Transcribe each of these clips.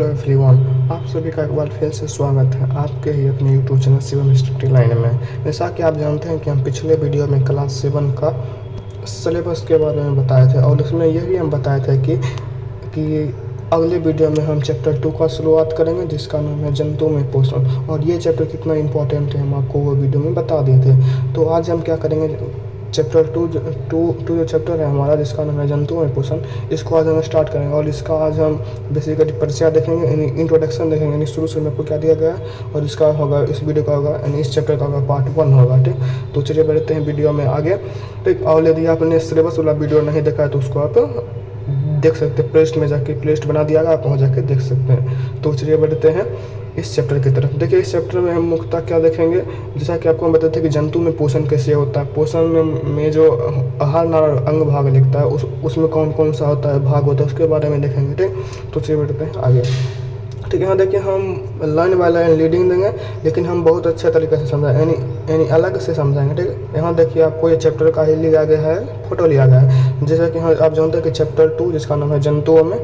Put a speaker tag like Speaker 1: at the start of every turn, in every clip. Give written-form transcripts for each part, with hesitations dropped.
Speaker 1: Hello everyone, आप सभी का एक बार फिर से स्वागत है आपके ही अपने YouTube channel Shivam study line में। जैसा कि आप जानते हैं कि हम पिछले वीडियो में क्लास 7 का सिलेबस के बारे में बताए थे और उसमें यह भी हम बताए थे कि अगले वीडियो में हम चैप्टर 2 का शुरुआत करेंगे जिसका नाम है जंतु में पोषण, और ये चैप्टर कितना इम्पोर्टेंट है हम आपको वो वीडियो में बता दिए थे। तो आज हम क्या करेंगे, चैप्टर टू जो चैप्टर है हमारा जिसका नाम है जंतु में पोषण, इसको आज हम स्टार्ट करेंगे और इसका आज हम बेसिकली परिचय देखेंगे, यानी इंट्रोडक्शन देखेंगे, यानी शुरू से आपको क्या दिया गया है और इसका होगा, इस वीडियो का होगा, यानी इस चैप्टर का होगा पार्ट 1 होगा। ठीक, तो चलिए बढ़ते हैं वीडियो में आगे। ठीक, और यदि आपने सिलेबस वाला वीडियो नहीं देखा है तो उसको आप देख सकते हैं, प्लेलिस्ट में जाके प्लेलिस्ट बना दिया गया, आप वहाँ जाके देख सकते हैं। तो चलिए बढ़ते हैं इस चैप्टर की तरफ। देखिए इस चैप्टर में हम मुख्यतः क्या देखेंगे, जैसा कि आपको हम बताते थे कि जंतु में पोषण कैसे होता है, पोषण में जो आहार नार अंग भाग लिखता है उसमें कौन कौन सा होता है, भाग होता है, उसके बारे में देखेंगे। ठीक, तो चलिए बढ़ते हैं आगे। ठीक है, यहाँ देखिए हम लाइन बाय लाइन लीडिंग देंगे, लेकिन हम बहुत अच्छे तरीके से समझाएंगे, यानी अलग से समझाएंगे। ठीक है, यहाँ देखिए आपको ये चैप्टर का ही लिया गया है, फोटो लिया गया है। जैसा कि यहाँ आप जानते हैं कि चैप्टर 2 जिसका नाम है जंतुओं में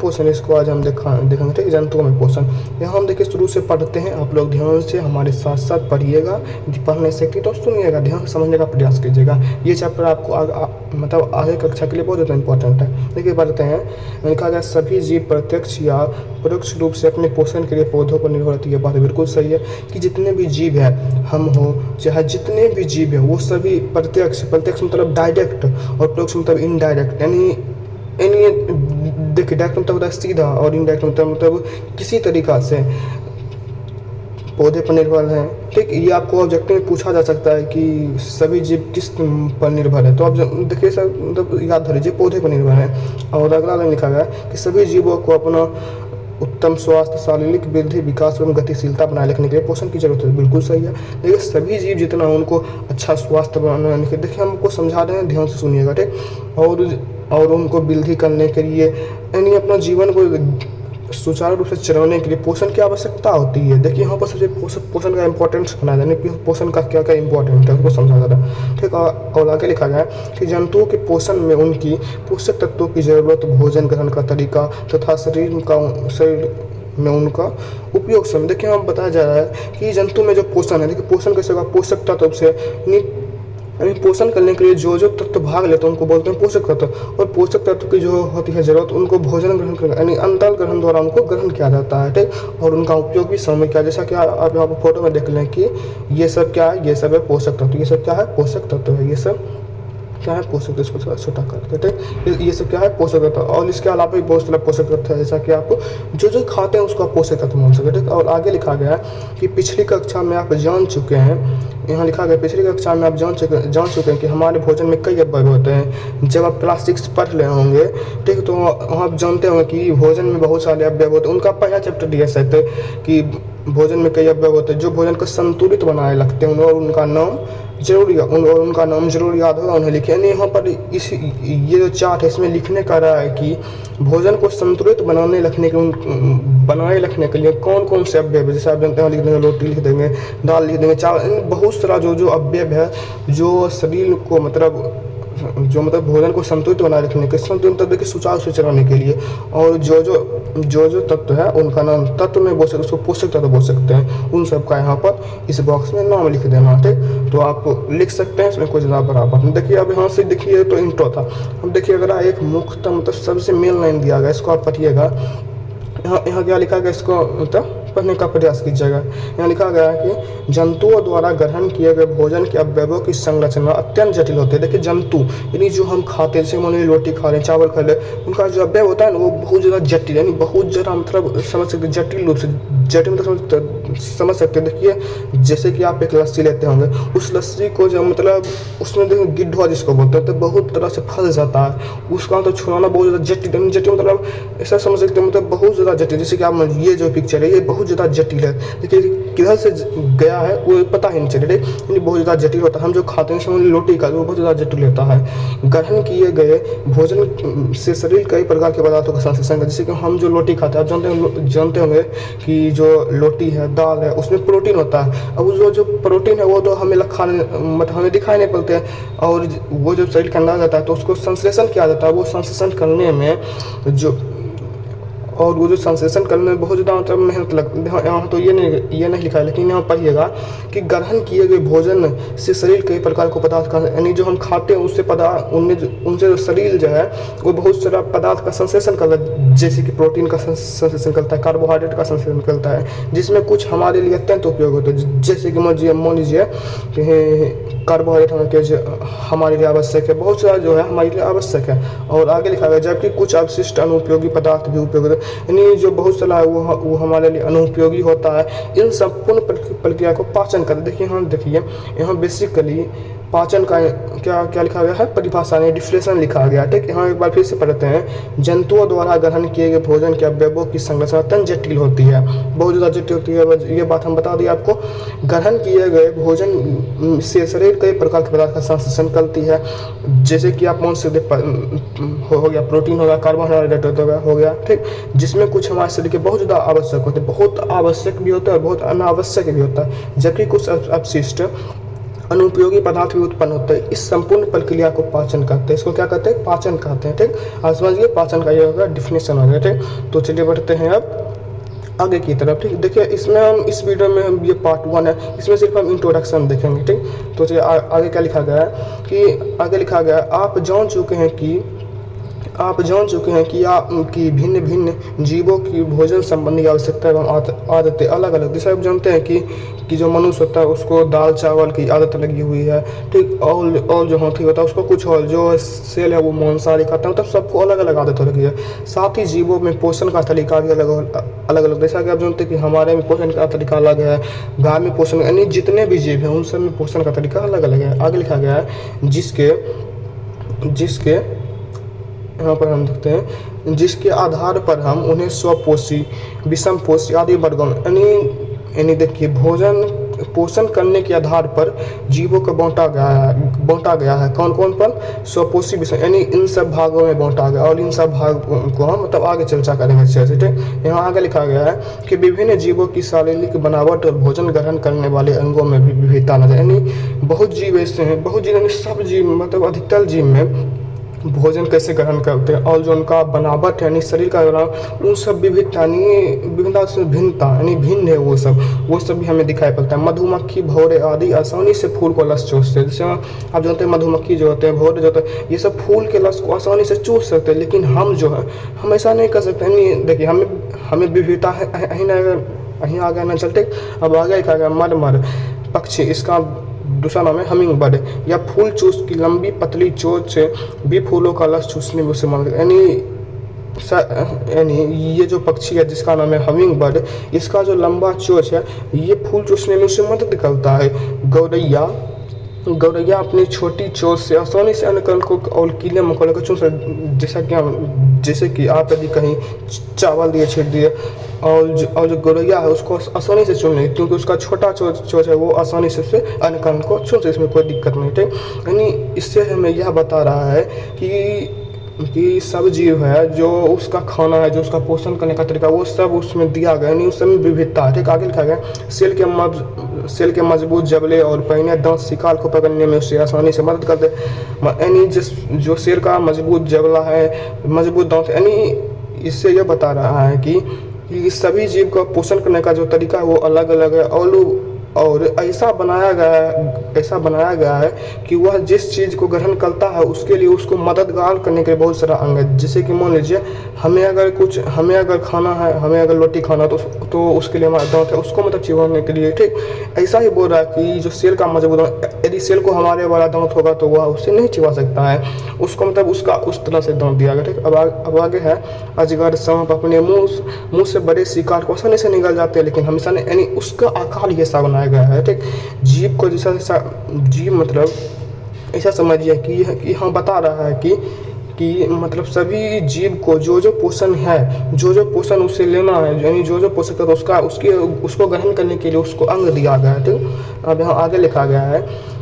Speaker 1: पोषण, इसको आज हम देखेंगे। ठीक है, जंतुओं में पोषण यहाँ हम देखिए शुरू से पढ़ते हैं, आप लोग ध्यान से हमारे साथ साथ पढ़िएगा, पढ़ नहीं सकती तो सुनिएगा, ध्यान से समझने का प्रयास कीजिएगा। ये चैप्टर आपको मतलब आगे कक्षा के लिए बहुत ज़्यादा इंपॉर्टेंट है। देखिए पढ़ते हैं, मैंने कहा गया सभी जीव प्रत्यक्ष या परोक्ष रूप से अपने पोषण के लिए पौधों पर निर्भर होती है। बात बिल्कुल सही है कि जितने भी जीव हैं, हम हो चाहे जितने भी जीव हैं, वो सभी प्रत्यक्ष मतलब डायरेक्ट और परोक्ष मतलब इनडायरेक्ट, यानी देखिए डायरेक्ट मतलब होता है सीधा और इनडायरेक्ट मतलब किसी तरीक़ा से पौधे पर निर्भर हैं। ठीक, ये आपको ऑब्जेक्टिव में पूछा जा सकता है कि सभी जीव किस पर निर्भर है, तो आप देखिए सर मतलब याद धरीजिए पौधे पर निर्भर है। और अगला लाइन लिखा गया है कि सभी जीवों को अपना उत्तम स्वास्थ्य, शारीरिक वृद्धि, विकास एवं गतिशीलता बनाए रखने के लिए पोषण की जरूरत है। बिल्कुल सही है, देखिए सभी जीव जितना उनको अच्छा स्वास्थ्य बनाने के, देखिए हम आपको समझा रहे हैं, ध्यान से सुनिएगा। ठीक, और उनको वृद्धि करने के लिए, यानी अपना जीवन को सुचारू रूप से चलाने के लिए पोषण की आवश्यकता होती है। देखिए यहाँ पर सबसे पोषण का इंपॉर्टेंस बनाया जाए, यानी पोषण का क्या क्या इंपॉर्टेंट है उसको समझा जाता है। ठीक, और आगे लिखा गया है कि जंतुओं के पोषण में उनकी पोषक तत्वों की जरूरत, भोजन ग्रहण का तरीका तथा शरीर में उनका उपयोग समय। देखिए यहाँ बताया जा रहा है कि जंतु में जो पोषण है, देखिए पोषण कैसे होगा, पोषक तत्व से, यानी पोषण करने के लिए जो तत्व भाग लेते हैं उनको बोलते हैं पोषक तत्व, और पोषक तत्व की जो होती है जरूरत उनको भोजन ग्रहण करना, यानी अंतल ग्रहण द्वारा उनको ग्रहण किया जाता है। ठीक, और उनका उपयोग भी समय किया, जैसा कि आप यहाँ पर फोटो में देख लें कि ये सब क्या है, ये सब है पोषक तत्व, ये सब क्या है पोषक तत्व है, ये सब क्या है पोषक तत्व, इसको थोड़ा छोटा करके। ठीक, ये सब क्या है पोषक तत्व, और इसके अलावा भी बहुत सारा पोषक तत्व है, जैसा कि आपको जो खाते हैं उसको आप पोषक तत्व मान सकते हैं। ठीक, और आगे लिखा गया है कि पिछली कक्षा में आप जान चुके हैं, यहाँ लिखा गया पिछली कक्षा में आप जान चुके हैं कि हमारे भोजन में कई अवयव होते हैं। जब आप क्लास 6 पढ़ रहे होंगे, ठीक, तो आप जानते होंगे कि भोजन में बहुत सारे अवयव होते हैं। उनका पहला चैप्टर दिया सकते कि भोजन में कई अवयव होते हैं जो भोजन को संतुलित बनाए रखते हैं, और उनका नाम जरूर याद होगा, उन्हें लिखे। यानी यहाँ पर ये जो चार्ट है इसमें लिखने का रहा है कि भोजन को संतुलित बनाए रखने के लिए कौन कौन से अवयव, जैसे आप जानते हैं लिख देंगे, रोटी लिख देंगे, दाल लिख देंगे, चावल, बहुत सारा जो अवयव है जो शरीर को मतलब भोजन को संतुलित बनाए रखने के, संतुलित देखिए सुचारू से चलाने के लिए, और जो तत्व है उनका नाम तत्व में बोल सकते, उसको पोषक तत्व बोल सकते हैं, उन सब का यहाँ पर इस बॉक्स में नाम लिख देना। ठीक, तो आप लिख सकते हैं, इसमें कोई ज़्यादा बराबर नहीं। देखिए अब यहाँ से देखिए तो इंट्रो था, अब देखिए अगर एक मुख्य मतलब सबसे मेन लाइन दिया गया, इसको आप पढ़िएगा। यहाँ क्या लिखा गया, इसको मतलब पढ़ने का प्रयास कीजिएगा। यहाँ लिखा गया है कि जंतुओं द्वारा ग्रहण किए गए भोजन के अवयवों की संरचना अत्यंत जटिल होती है। देखिए जंतु यानी जो हम खाते हैं, जैसे मान लीजिए रोटी खा रहे हैं, चावल खा रहे हैं, उनका जो अवयव होता है ना वो बहुत ज़्यादा जटिल, यानी बहुत ज़्यादा मतलब समझ सकते हैं, जटिल रूप से जटिल मतलब समझ सकते हैं। देखिए जैसे कि आप एक लस्सी लेते होंगे, उस लस्सी को जब मतलब उसमें देखिए गिद्धवा जिसको बोलते हैं, तो बहुत तरह से फंस जाता है, उसका मतलब छुड़ाना बहुत ज़्यादा जटिल मतलब ऐसा समझ सकते हैं, मतलब बहुत ज़्यादा जटिल। जैसे कि आप ये जो पिक्चर है ये बहुत ज़्यादा जटिल है, देखिए किधर से गया है वो पता ही नहीं चले, यानी बहुत ज़्यादा जटिल होता है। हम जो खाते हैं समझ रोटी का, वो बहुत ज़्यादा जटिल होता है। ग्रहण किए गए भोजन से शरीर कई प्रकार के पदार्थों का संश्लेषण, जैसे कि हम जो रोटी खाते हैं, आप जानते होंगे कि जो रोटी है, दाल है, उसमें प्रोटीन होता है। अब जो प्रोटीन है वो तो हमें मतलब हमें दिखाई नहीं पड़ते हैं, और वो जब शरीर के अंदर जाता है तो उसको संश्लेषण किया जाता है। वो संश्लेषण करने में जो और वो जो संश्लेषण करने में बहुत ज़्यादा मतलब मेहनत लगती है। यहाँ तो ये नहीं लिखा है, लेकिन यहाँ पढ़िएगा कि ग्रहण किए गए भोजन से शरीर कई प्रकार को पदार्थ का, यानी जो हम खाते हैं उससे पदार्थ उनसे जो शरीर जो है वो बहुत सारा पदार्थ का संश्लेषण करता है, जैसे कि प्रोटीन का संश्लेषण करता है, कार्बोहाइड्रेट का संश्लेषण करता है, जिसमें कुछ हमारे लिए अत्यंत उपयोग होता है। जैसे कि मान लीजिए कार्बोहाइड्रेट हमारे लिए आवश्यक है, बहुत सारा जो है हमारे लिए आवश्यक है। और आगे लिखा गया जबकि कुछ अवशिष्ट अनुपयोगी पदार्थ भी उपयोग होते हैं, यानी जो बहुत सारा वो हमारे लिए अनुपयोगी होता है। इन संपूर्ण प्रक्रिया को पाचन कर, देखिए यहाँ बेसिकली पाचन का क्या लिखा गया है, परिभाषा में डिफिनेशन लिखा गया है। ठीक, यहाँ एक बार फिर से पढ़ते हैं। जंतुओं द्वारा ग्रहण किए गए भोजन के अवयवों की संरचना अत्यंत जटिल होती है, बहुत ज़्यादा जटिल होती है। ये बात हम बता दिए आपको। ग्रहण किए गए भोजन से शरीर कई प्रकार के पदार्थ का संश्लेषण करती है, जैसे कि आप मान सकते हो गया प्रोटीन हो गया, कार्बोहाइड्रेट हो गया, ठीक, जिसमें कुछ हमारे शरीर के बहुत ज़्यादा आवश्यक होते हैं, बहुत आवश्यक भी होता है और बहुत अनावश्यक भी होता है, जबकि कुछ अपशिष्ट अनुपयोगी पदार्थ भी उत्पन्न होते हैं। इस संपूर्ण प्रक्रिया को पाचन कहते हैं। इसको क्या कहते हैं, पाचन कहते हैं। ठीक, आप समझिए पाचन का ये होगा डिफिनेशन हो गया। ठीक, तो चलिए बढ़ते हैं अब आगे की तरफ। ठीक, देखिए इसमें हम इस वीडियो में हम ये पार्ट 1 है, इसमें सिर्फ हम इंट्रोडक्शन देखेंगे। ठीक, तो चलिए आगे क्या लिखा गया है कि आगे लिखा गया है आप जान चुके हैं कि भिन्न भिन्न जीवों की भोजन संबंधी आवश्यकता एवं आदतें अलग अलग। जैसे आप जानते हैं कि जो मनुष्य होता है उसको दाल चावल की आदत लगी हुई है। ठीक, और जो हाथी होता है उसको कुछ और, जो सेल है वो मांसाहारी खाता है, मतलब सबको अलग अलग आदत लगी है। साथ ही जीवों में पोषण का तरीका भी अलग। जैसा कि आप जानते हैं कि हमारे में पोषण का तरीका अलग है, गाय में पोषण, यानी जितने भी जीव हैं उन सब में पोषण का तरीका अलग अलग है। आगे लिखा गया है जिसके यहाँ पर हम देखते हैं जिसके आधार पर हम उन्हें स्वपोषी, विषमपोषी आदि वर्गों यानी देखिए पोषण करने के आधार पर जीवों को बांटा गया है। कौन कौन पर, स्वपोषी, विषम, यानी इन सब भागों में बांटा गया। और इन सब भाग को हम मतलब आगे चर्चा करेंगे अच्छे से। ठीक, यहाँ आगे लिखा गया है कि विभिन्न जीवों की शारीरिक बनावट और भोजन ग्रहण करने वाले अंगों में भी विविधता नजर, यानी बहुत जीव ऐसे हैं, बहुत जीव यानी सब जीव मतलब अधिकतर जीव में भोजन कैसे ग्रहण करते हैं और जो उनका बनावट है यानी शरीर का बनावट, उन सब विभिन्नता से भिन्नता यानी भिन्न है, वो सब भी हमें दिखाई पड़ता है। मधुमक्खी, भौरे आदि आसानी से फूल को रस चूसते हैं। जैसे आप जानते हैं मधुमक्खी जो होते हैं, भौरे जो होते हैं, ये सब फूल के रस को आसानी से चूस सकते हैं, लेकिन हम जो है हम ऐसा नहीं कर सकते। नहीं, देखिए हमें विविधता है, अहीं आगे ना चलते। अब आगे लिखा गया मरमर पक्षी, इसका दूसरा नाम है हमिंग बर्ड, या फूल चूस की लंबी पतली चोंच से भी फूलों का रस चूसने में उसे मदद, यानी ये जो पक्षी है जिसका नाम है हमिंग बर्ड, इसका जो लंबा चोंच है ये फूल चूसने में उसे मदद करता है। गौरैया अपनी छोटी चोंच से आसानी से अन्य कण को और कीड़े मकोड़े को चूस, जैसे कि आप यदि कहीं चावल दिए छीट दिए और जो गौरैया है उसको आसानी से चुन ले, क्योंकि उसका छोटा चोंच है, वो आसानी से उससे अन्य कण को चुन से, इसमें कोई दिक्कत नहीं। ठीक, यानी इससे हमें यह बता रहा है कि सब जीव है जो उसका खाना है, जो उसका पोषण करने का तरीका, वो सब उसमें दिया गया, यानी उस सब में विविधता है। ठीक, आगे लिखा गया सेल के मजबूत जबड़े और पहिने दांत शिकार को पकड़ने में उसे आसानी से मदद करते, यानी जो शेर का मजबूत जबड़ा है, मजबूत दांत, यानी इससे यह बता रहा है कि सभी जीव का पोषण करने का जो तरीका है वो अलग अलग है, और ऐसा बनाया गया है कि वह जिस चीज़ को ग्रहण करता है उसके लिए उसको मददगार करने के लिए बहुत सारा अंग है। जैसे कि मान लीजिए हमें अगर खाना है, हमें अगर रोटी खाना तो उसके लिए हमारा दांत है, उसको मतलब चिबाने के लिए। ठीक, ऐसा ही बोल रहा है कि जो सेल का मजबूत दांत, यदि सेल को हमारे वाला दांत होगा तो वह उससे नहीं चिबा सकता है, उसको मतलब उसका उस तरह से दांत दिया गया। ठीक, अब आगे है अजगर सांप अपने मुंह से बड़े शिकार को आसानी से निगल जाते हैं, लेकिन हमेशा नहीं, यानी उसका आकार ये सा बनाया गया है। ठीक, जीव को जैसा जीव मतलब ऐसा समझिए कि हाँ बता रहा है कि मतलब सभी जीव को जो पोषण है, जो पोषण उसे लेना है, यानी जो पोषण है उसको ग्रहण करने के लिए उसको अंग दिया गया है। ठीक, अब यहाँ आगे लिखा गया है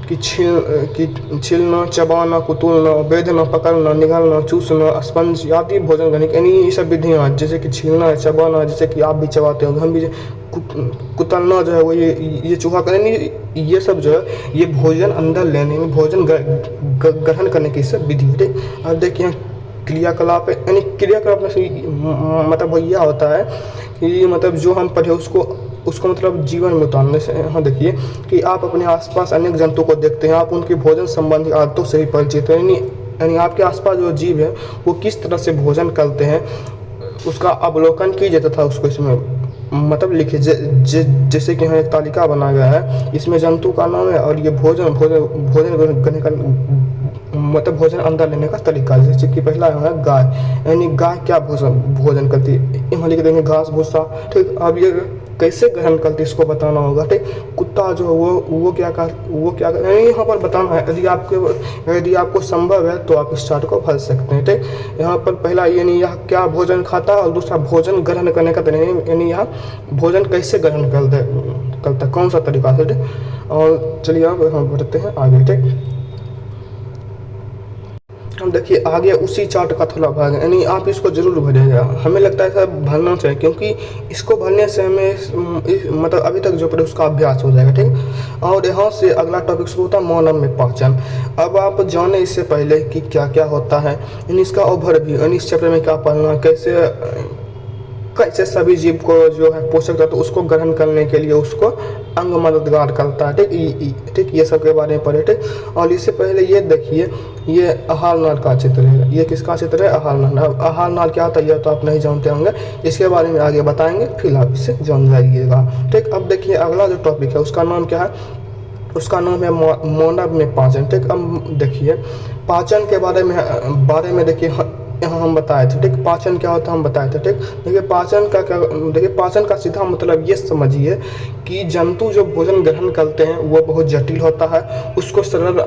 Speaker 1: कि छीलना, चबाना, कुतुलना, बेधना, पकड़ना, निगलना, चूसना, स्पंज आदि भोजन करने, यानी ये सब विधियाँ, जैसे कि छीलना है, चबाना, जैसे कि आप भी चबाते हो, हम भी, कुतलना जो है वो ये चूहा करने, ये सब जो है ये भोजन अंदर लेने में, भोजन ग्रहण करने की सब विधि है। ठीक, अब देखिए क्रियाकलाप है, यानी क्रियाकलाप मतलब वो यह होता है कि मतलब जो हम पढ़े उसको मतलब जीवन में उतारने से। हाँ देखिए कि आप अपने आसपास अनेक जंतु को देखते हैं, आप उनके भोजन संबंधी आदतों से भी परिचित हैं, यानी आपके आसपास जो जीव है वो किस तरह से भोजन करते हैं उसका अवलोकन कीजिए तथा उसको इसमें मतलब लिखिए। जैसे कि यहाँ एक तालिका बनाया गया है, इसमें जंतु का नाम है और ये भोजन करने का मतलब भोजन अंदर लेने का तरीका। जैसे कि पहला है गाय, यानी गाय क्या भोजन करती है, यहाँ लिख देंगे घास भूसा। ठीक, अब ये कैसे ग्रहण करती है इसको बताना होगा। ठीक, कुत्ता जो वो क्या कर यहाँ पर बताना है। यदि आपको संभव है तो आप इस चार्ट को भर सकते हैं। ठीक, यहाँ पर पहला यानी यह क्या भोजन खाता है और दूसरा भोजन ग्रहण करने का तरीका, यानी यह भोजन कैसे ग्रहण करता है कौन सा तरीका से। ठीक, और चलिए अब हम बढ़ते हैं आगे। ठीक, हम देखिए आगे उसी चार्ट का थोड़ा भाग है, यानी आप इसको जरूर भरिएगा। हमें लगता है सर भरना चाहिए, क्योंकि इसको भरने से हमें मतलब अभी तक जो पढ़े उसका अभ्यास हो जाएगा। ठीक, और यहाँ से अगला टॉपिक शुरू होता है मौनम में पाचन। अब आप जाने इससे पहले कि क्या क्या होता है, यानी इसका ओवरव्यू, यानी इस चैप्टर में क्या पढ़ना, कैसे सभी जीव को जो है पोषक तत्व तो उसको ग्रहण करने के लिए उसको अंग मददगार करता है। ठीक, ये सब के बारे में पढ़े। ठीक, और इससे पहले ये देखिए ये आहार नाल का चित्र है। ये किसका चित्र है? आहार नाल। अब आहार नाल क्या होता है यह तो आप नहीं जानते होंगे, इसके बारे में आगे बताएंगे, फिर आप इससे जान जाइएगा। ठीक, अब देखिए अगला जो टॉपिक है उसका नाम क्या है? उसका नाम है मौनम में पाचन। ठीक, अब देखिए पाचन के बारे में देखिए यहाँ हम बताए थे। ठीक, पाचन क्या होता है हम बताए थे। ठीक, देखिए पाचन का सीधा मतलब ये समझिए कि जंतु जो भोजन ग्रहण करते हैं वो बहुत जटिल होता है, उसको सरल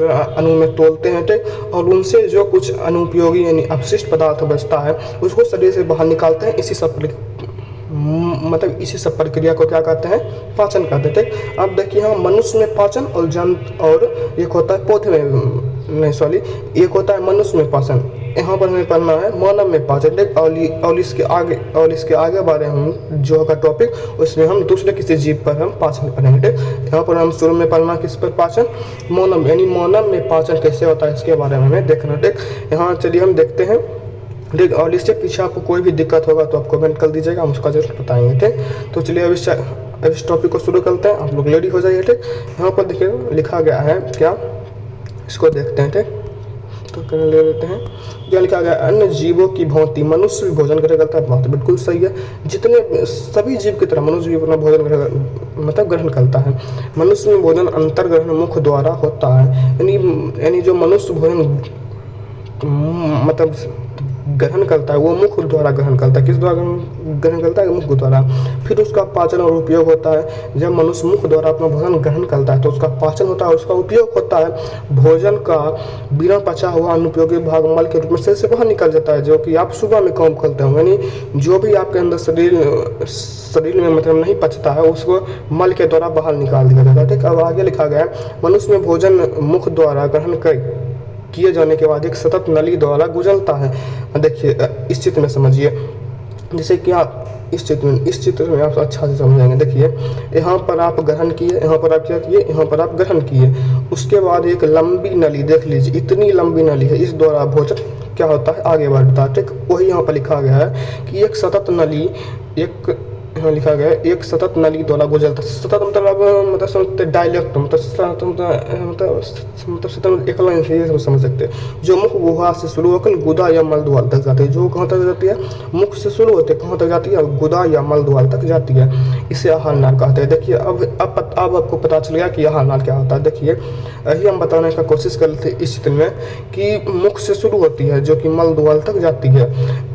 Speaker 1: अणु में तोलते हैं। ठीक, और उनसे जो कुछ अनुपयोगी यानी अपशिष्ट पदार्थ बचता है उसको शरीर से बाहर निकालते हैं। इसी सब प्रक्रिया को क्या कहते हैं? पाचन कहते हैं। ठीक, अब देखिए यहाँ मनुष्य में पाचन और एक होता है पौधे में एक होता है मनुष्य में पाचन। यहाँ पर हमें पढ़ना है मौनम में पाचन। ठीक, और इसके आगे बारे हम जो होगा टॉपिक उसमें हम दूसरे किसी जीव पर हम पाचन पढ़ेंगे। ठीक, यहाँ पर हम शुरू में पढ़ना किस पर? पाचन, मौनम, यानी मौनम में पाचन कैसे होता है इसके बारे में हमें देखना। ठीक, यहाँ चलिए हम देखते हैं। ठीक, और इससे पीछे आपको कोई भी दिक्कत होगा तो आप कमेंट कर दीजिएगा, हम उसका जरूर बताएंगे। ठीक, तो चलिए अब इस टॉपिक को शुरू करते हैं, आप लोग रेडी हो जाइए। ठीक, यहाँ पर देखिए लिखा गया है क्या, इसको देखते हैं। ठीक, तो ले लेते हैं क्या लिखा गया? अन्य जीवों की भांति मनुष्य भी भोजन करता है। बात बिल्कुल सही है, जितने सभी जीव की तरह मनुष्य भी अपना भोजन ग्रहण करता है। मनुष्य में भोजन अंतर्ग्रहण मुख द्वारा होता है, यानी जो मनुष्य भोजन मतलब ग्रहण करता है वो मुख द्वारा ग्रहण करता है। किस द्वारा ग्रहण करता है? मुख द्वारा। फिर उसका पाचन और उपयोग होता है। जब मनुष्य मुख द्वारा अपना भोजन ग्रहण करता है तो उसका पाचन होता है, उसका उपयोग होता है। भोजन का बिना पचा हुआ अनुपयोगी भाग मल के रूप में शरीर से बाहर निकल जाता है, जो कि आप सुबह में काम करते होंगे। यानी जो भी आपके अंदर शरीर में मतलब नहीं पचता है उसको मल के द्वारा बाहर निकाल दिया जाता है। ठीक, अब आगे लिखा गया है मनुष्य में भोजन मुख द्वारा ग्रहण किए जाने के बाद एक सतत नली द्वारा गुजरता है। देखिए इस चित्र में समझिए, जैसे कि आप इस चित्र में आप अच्छा से समझेंगे। देखिए यहाँ पर आप ग्रहण किए, यहाँ पर आप क्या किए, यहाँ पर आप ग्रहण किए, उसके बाद एक लंबी नली, देख लीजिए इतनी लंबी नली है, इस द्वारा भोजन क्या होता है आगे बढ़ता है। ठीक, वही यहाँ पर लिखा गया है कि एक सतत नली यहाँ लिखा गया है एक सतत नली द्वारा गुजरता। सतत मतलब समझते डायलेक्ट मतलब एक लाइन से ये समझ सकते हैं, जो मुख गुहा से शुरू होकर गुदा या मल द्वार तक जाती है। जो कहाँ तक जाती है? मुख से शुरू होते कहाँ तक जाती है? गुदा या मल द्वार तक जाती है। इसे आहार नाल कहते हैं। देखिए अब आपको पता चल गया कि आहार नाल क्या होता है। देखिए यही हम बताने का कोशिश कर रहे थे इस चित्र में कि मुख से शुरू होती है जो कि मल द्वार तक जाती है,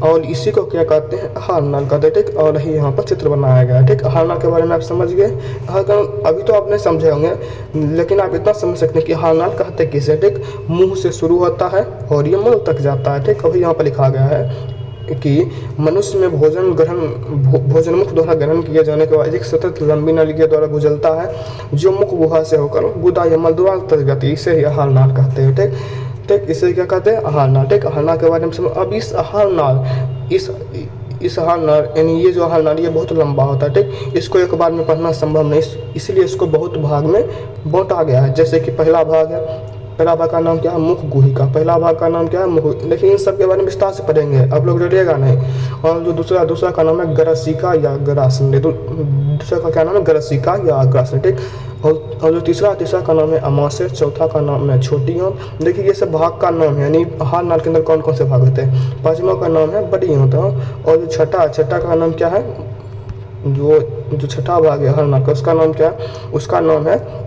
Speaker 1: और इसी को क्या कहते हैं? आहार नाल कहते हैं। ठीक, और यही यहाँ पर चित्र बनाया गया है। ठीक, आहार नाल के बारे में आप समझ गए। अभी तो आप नहीं समझे होंगे, लेकिन आप इतना समझ सकते हैं कि आहार नाल कहते किसे। ठीक, मुंह से शुरू होता है और ये मल तक जाता है। ठीक, अभी यहाँ पर लिखा गया है कि मनुष्य में भोजन मुख द्वारा ग्रहण किए जाने के बाद एक सतत लंबी नली के द्वारा गुजरता है, जो मुख गुहा से होकर गुदा या मल द्वार तक जाती है। इसे ही आहार नाल कहते हैं। ठीक, इसे क्या कहते हैं? आहार नाल। ठीक, आहार नाल के बारे में समझ। अब इस आहार नाल यानी ये जो आहार नाल ये बहुत लंबा होता है। ठीक, इसको एक बार में पढ़ना संभव नहीं, इसलिए इसको बहुत भाग में बांटा गया है। जैसे कि पहला भाग है पहला भाग का नाम क्या है, मुख गुहिका। पहला भाग का नाम क्या है, मुख। देखिए इन सब के बारे में विस्तार से पढ़ेंगे, आप लोग डरिएगा नहीं। और जो दूसरा का नाम है ग्रसिका या ग्रासन, तो दूसरा का क्या नाम है, ग्रसिका या ग्रासन, ठीक। और जो तीसरा का नाम है अमाशय, चौथा का नाम है छोटी आंत। देखिए ये सब भाग का नाम है, यानी हार नाल के अंदर कौन कौन से भाग होते हैं। पाँचवा का नाम है बड़ी आंत। और जो छठा का नाम क्या है, जो छठा भाग है हर नाल का, उसका नाम क्या है, उसका नाम है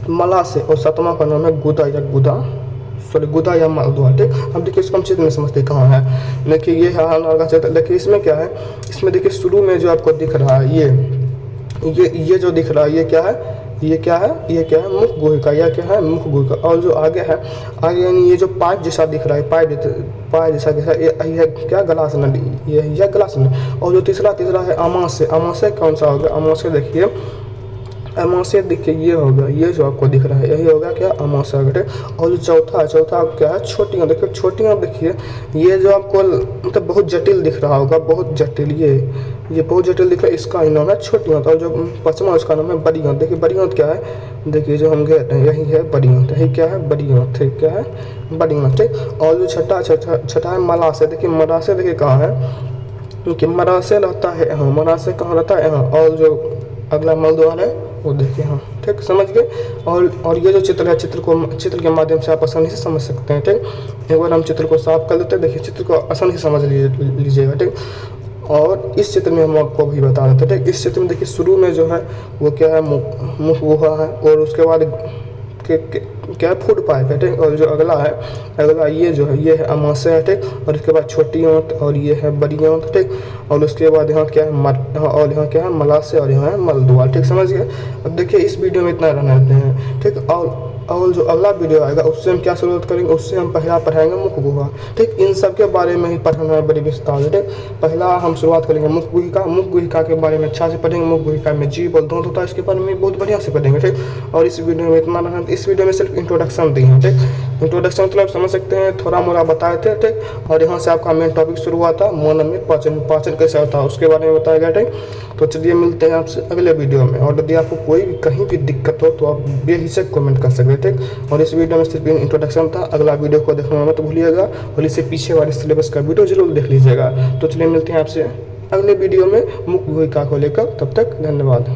Speaker 1: मलाशय। और सातवां का नाम है गुदा या मलदुआ, ठीक। अब देखिए इसको हम चित्र में समझते कहाँ है। देखिए ये है हर नाल का चित्र। देखिए इसमें क्या है, इसमें देखिए शुरू में जो आपको दिख रहा है ये जो दिख रहा है ये क्या है, ये क्या है मुख गुहिका, या क्या है, मुख गुहिका। और जो आगे है, आगे यानी ये जो पाइप जैसा दिख रहा है, पाइप जैसा ये क्या, ग्लास नली, ये ग्लास नली। और जो तीसरा है अमाशय। अमाशय कौन सा होगा, अमाशय देखिए, अमाशय देखिए ये होगा, ये जो आपको दिख रहा है यही होगा क्या, अमाशय। और जो चौथा क्या है, छोटी आंत। देखिए छोटी आंत देखिए, ये जो आपको मतलब बहुत जटिल दिख रहा होगा, बहुत जटिल, ये बहुत जटिल दिख रहा है, इसका ही नाम है छोटी आंत। और जो पाँचवा उसका नाम है बड़ी आंत। देखिए बड़ी आंत क्या है, देखिए जो हम गए थे यही है बड़ी आंत, यही क्या है, बड़ी आंत, ठीक, क्या है, बड़ी आंत, ठीक। और जो छठा है मलाशय। देखिए मलाशय देखिए कहाँ है, क्योंकि मलाशय रहता है यहाँ, मलाशय कहाँ रहता है यहाँ। और जो अगला मलद्वार है वो देखिए, हाँ ठीक, समझ गए। और ये जो चित्र है, चित्र के माध्यम से आप आसानी से समझ सकते हैं, ठीक। एक बार हम चित्र को साफ कर लेते हैं। देखिए चित्र को आसानी से समझ लीजिएगा, ठीक। और इस चित्र में हम आपको अभी बता देते हैं, ठीक। इस चित्र में देखिए शुरू में जो है वो क्या है, मुख गुहा है। और उसके बाद क्या है, फूड पाइप है, ठीक। और जो अगला ये जो है ये है अमाशय है, ठीक। और इसके बाद छोटी आंत, और ये है बड़ी आंत, ठीक। और उसके बाद यहाँ क्या है, और यहाँ क्या है, मलाशय, और यहाँ है मलद्वार, ठीक, समझ गए। अब देखिए इस वीडियो में इतना रहने देते हैं, ठीक। और जो अगला वीडियो आएगा उससे हम क्या शुरुआत करेंगे, उससे हम पहला पढ़ाएंगे मुख गुहा, ठीक। इन सब के बारे में ही पढ़ना है बड़ी विस्तार से, ठीक। पहला हम शुरुआत करेंगे मुख गुहिका के बारे में अच्छा से पढ़ेंगे। मुख गुहिका में जीव और दांत होता है, इसके बारे में बहुत बढ़िया से पढ़ेंगे, ठीक। और इस वीडियो में इतना रहना, इस वीडियो में सिर्फ इंट्रोडक्शन दी है, ठीक। इंट्रोडक्शन मतलब समझ सकते हैं, थोड़ा मोड़ा बताए थे, ठीक। और यहाँ से आपका मेन टॉपिक शुरू हुआ था, मौन में पाचन कैसे होता है उसके बारे में बताया गया, ठीक। तो चलिए मिलते हैं आपसे अगले वीडियो में। और यदि आपको कोई भी कहीं भी दिक्कत हो तो आप बेहिचक कमेंट कर सकते हैं, ठीक। और इस वीडियो में सिर्फ इंट्रोडक्शन था, अगला वीडियो को देखना मत भूलिएगा, और इससे पीछे वाले सिलेबस का वीडियो जरूर देख लीजिएगा। तो चलिए मिलते हैं आपसे अगले वीडियो में मुख गुहिका को लेकर, तब तक धन्यवाद।